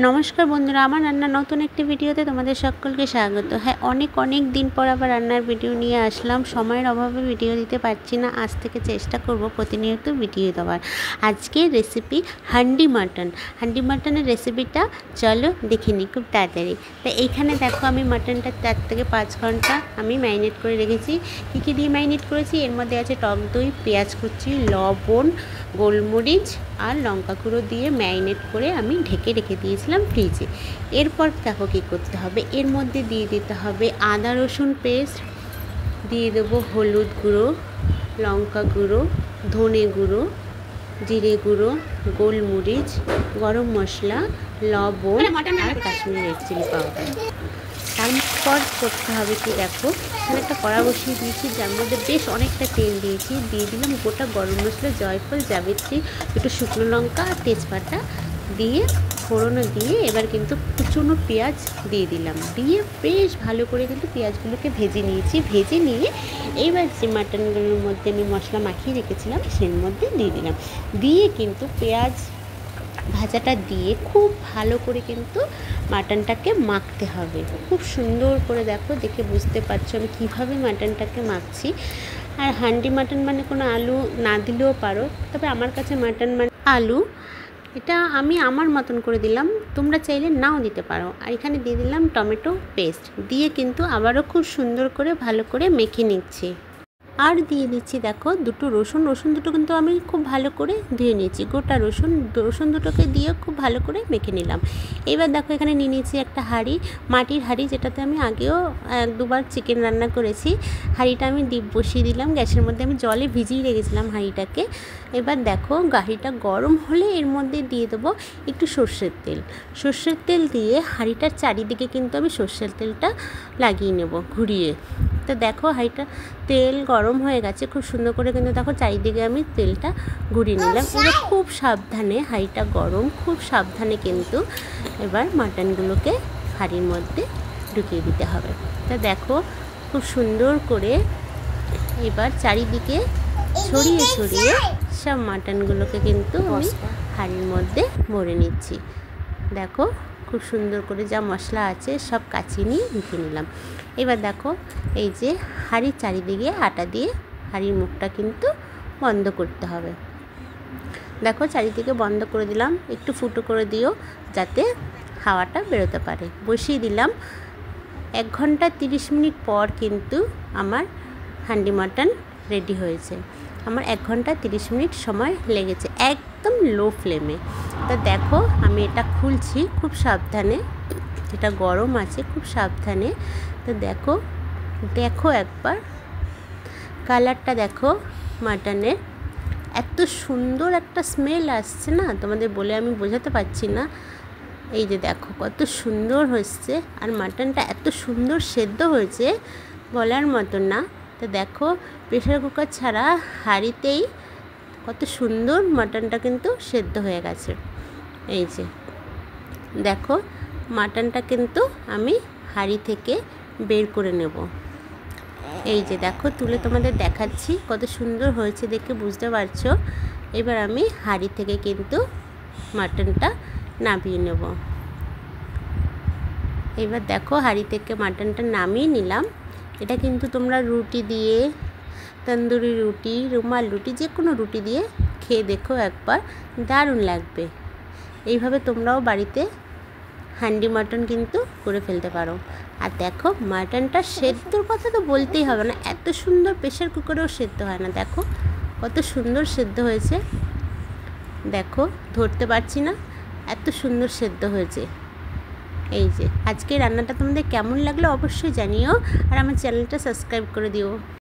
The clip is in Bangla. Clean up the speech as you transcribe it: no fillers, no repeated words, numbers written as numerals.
নমস্কার বন্ধুরা, আমার রান্নার নতুন একটি ভিডিওতে তোমাদের সকলকে স্বাগত। হ্যাঁ, অনেক দিন পর আবার রান্নার ভিডিও নিয়ে আসলাম। সময়ের অভাবে ভিডিও দিতে পারছি না। আজ থেকে চেষ্টা করব প্রতিনিয়ত ভিডিও দেওয়ার। আজকের রেসিপি হান্ডি মাটনের রেসিপিটা চলো দেখে নিই খুব তাড়াতাড়ি। তো এইখানে দেখো, আমি মাটনটা 4 থেকে 5 ঘন্টা আমি ম্যারিনেট করে রেখেছি। কী দিয়ে ম্যারিনেট করেছি? এর মধ্যে আছে টক দই, পেঁয়াজ কুচি, লবণ, গোলমরিচ আর লঙ্কা গুঁড়ো দিয়ে ম্যারিনেট করে আমি ঢেকে রেখে দিয়েছিলাম ফ্রিজে। এরপর দেখো কী করতে হবে। এর মধ্যে দিয়ে দিতে হবে আদা রসুন পেস্ট, দিয়ে দেবো হলুদ গুঁড়ো, লঙ্কা গুঁড়ো, ধনে গুঁড়ো, জিরে গুঁড়ো, গোলমরিচ, গরম মশলা, লবণ আর কাশ্মীরি রেড চিলি পাউডার। তারপর করতে হবে কি, দেখো এখানে একটা কড়া বসিয়ে দিয়েছি, যার মধ্যে বেশ অনেকটা তেল দিয়েছি। দিয়ে দিলাম গোটা গরম মশলা, জয়ফল, জাবিত্রী, দুটো শুকনো লঙ্কা আর তেজপাতা দিয়ে ফোড়নো দিয়ে এবার কিন্তু কুচনো পেঁয়াজ দিয়ে দিলাম। দিয়ে বেশ ভালো করে কিন্তু পেঁয়াজগুলোকে ভেজে নিয়েছি। ভেজে নিয়ে এইবার যে মাটনগুলোর মধ্যে আমি মশলা মাখিয়ে রেখেছিলাম সের মধ্যে দিয়ে দিলাম। দিয়ে কিন্তু পেঁয়াজ ভাজাটা দিয়ে খুব ভালো করে কিন্তু মাটনটাকে মাখতে হবে। খুব সুন্দর করে দেখো, দেখে বুঝতে পারছো আমি কীভাবে মাটনটাকে মাখছি। আর হান্ডি মাটন মানে কোনো আলু না দিলেও পারো, তবে আমার কাছে মাটন মানে আলু। এটা আমি আমার মতন করে দিলাম, তোমরা চাইলে নাও দিতে পারো। আর এখানে দিয়ে দিলাম টমেটো পেস্ট, দিয়ে কিন্তু আবারও খুব সুন্দর করে ভালো করে মেখে নিচ্ছি। আর দিয়ে দিচ্ছি দেখো দুটো রসুন দুটো কিন্তু আমি খুব ভালো করে ধুয়ে নিয়েছি। গোটা রসুন দুটোকে দিয়ে খুব ভালো করে মেখে নিলাম। এবার দেখো এখানে নিয়ে নিয়েছি একটা হাঁড়ি, মাটির হাঁড়ি, যেটাতে আমি আগেও 2বার চিকেন রান্না করেছি। হাঁড়িটা আমি ডিপ বসিয়ে দিলাম গ্যাসের মধ্যে, আমি জলে ভিজিয়ে রেখেছিলাম হাঁড়িটাকে। এবার দেখো হাঁড়িটা গরম হলে এর মধ্যে দিয়ে দেবো একটু সর্ষের তেল দিয়ে হাঁড়িটার চারিদিকে কিন্তু আমি সর্ষের তেলটা লাগিয়ে নেব ঘুরিয়ে। তো দেখো হাঁড়িটা তেল গরম হয়ে গেছে খুব সুন্দর করে, কিন্তু দেখো চারিদিকে আমি তেলটা ঘুরিয়ে নিলাম। এবার খুব সাবধানে, হাঁড়িটা গরম, খুব সাবধানে কিন্তু এবার মাটনগুলোকে হাঁড়ির মধ্যে ঢুকিয়ে দিতে হবে। তা দেখো খুব সুন্দর করে এবার চারিদিকে ছড়িয়ে সব মাটনগুলোকে কিন্তু আমি হাঁড়ির মধ্যে ভরে নিচ্ছি। দেখো খুব সুন্দর করে যা মশলা আছে সব কাচিয়ে নিয়ে ঢুকিয়ে নিলাম। এবার দেখো এই যে হাঁড়ির চারিদিকে আটা দিয়ে হাঁড়ির মুখটা কিন্তু বন্ধ করতে হবে। দেখো চারিদিকে বন্ধ করে দিলাম, একটু ফুটো করে দিও যাতে হাওয়াটা বেরোতে পারে। বসিয়ে দিলাম। 1 ঘন্টা 30 মিনিট পর কিন্তু আমার হান্ডি মাটন রেডি হয়েছে। আমার 1 ঘন্টা 30 মিনিট সময় লেগেছে, একদম লো ফ্লেমে। তা দেখো আমি এটা খুলছি খুব সাবধানে, এটা গরম আছে, খুব সাবধানে। তো দেখো একবার কালারটা দেখো মাটনের, এত সুন্দর একটা স্মেল আসছে না, তোমাদের বলে আমি বোঝাতে পারছি না। এই যে দেখো কত সুন্দর হচ্ছে, আর মাটনটা এত সুন্দর সেদ্ধ হয়েছে বলার মতো না। তো দেখো প্রেশার কুকার ছাড়া হাঁড়িতেই কত সুন্দর মাটনটা কিন্তু সেদ্ধ হয়ে গেছে। এই যে দেখো মাটনটা কিন্তু আমি হাঁড়ি থেকে বের করে নেব। এই যে দেখো তুলে তোমাদের দেখাচ্ছি কত সুন্দর হয়েছে, দেখে বুঝতে পারছো। এবার আমি হাঁড়ি থেকে কিন্তু মাটনটা নামিয়ে নেব। এবার দেখো হাঁড়ি থেকে মাটনটা নামিয়ে নিলাম। এটা কিন্তু তোমরা রুটি দিয়ে, তন্দুরি রুটি, রুমাল রুটি, যে কোনো রুটি দিয়ে খেয়ে দেখো একবার, দারুণ লাগবে। এইভাবে তোমরাও বাড়িতে হান্ডি মাটন কিন্তু করে ফেলতে পারো। আর দেখো মাটনটা সেদ্ধর কথা তো বলতেই হবে না, এত সুন্দর প্রেশার কুকারেও সেদ্ধ হয় না। দেখো কত সুন্দর সেদ্ধ হয়েছে, দেখো ধরতে পারছি না, এত সুন্দর সেদ্ধ হয়েছে। এই যে আজকে রান্নাটা তোমাদের কেমন লাগলো অবশ্যই জানিও, আর আমার চ্যানেলটা সাবস্ক্রাইব করে দিও।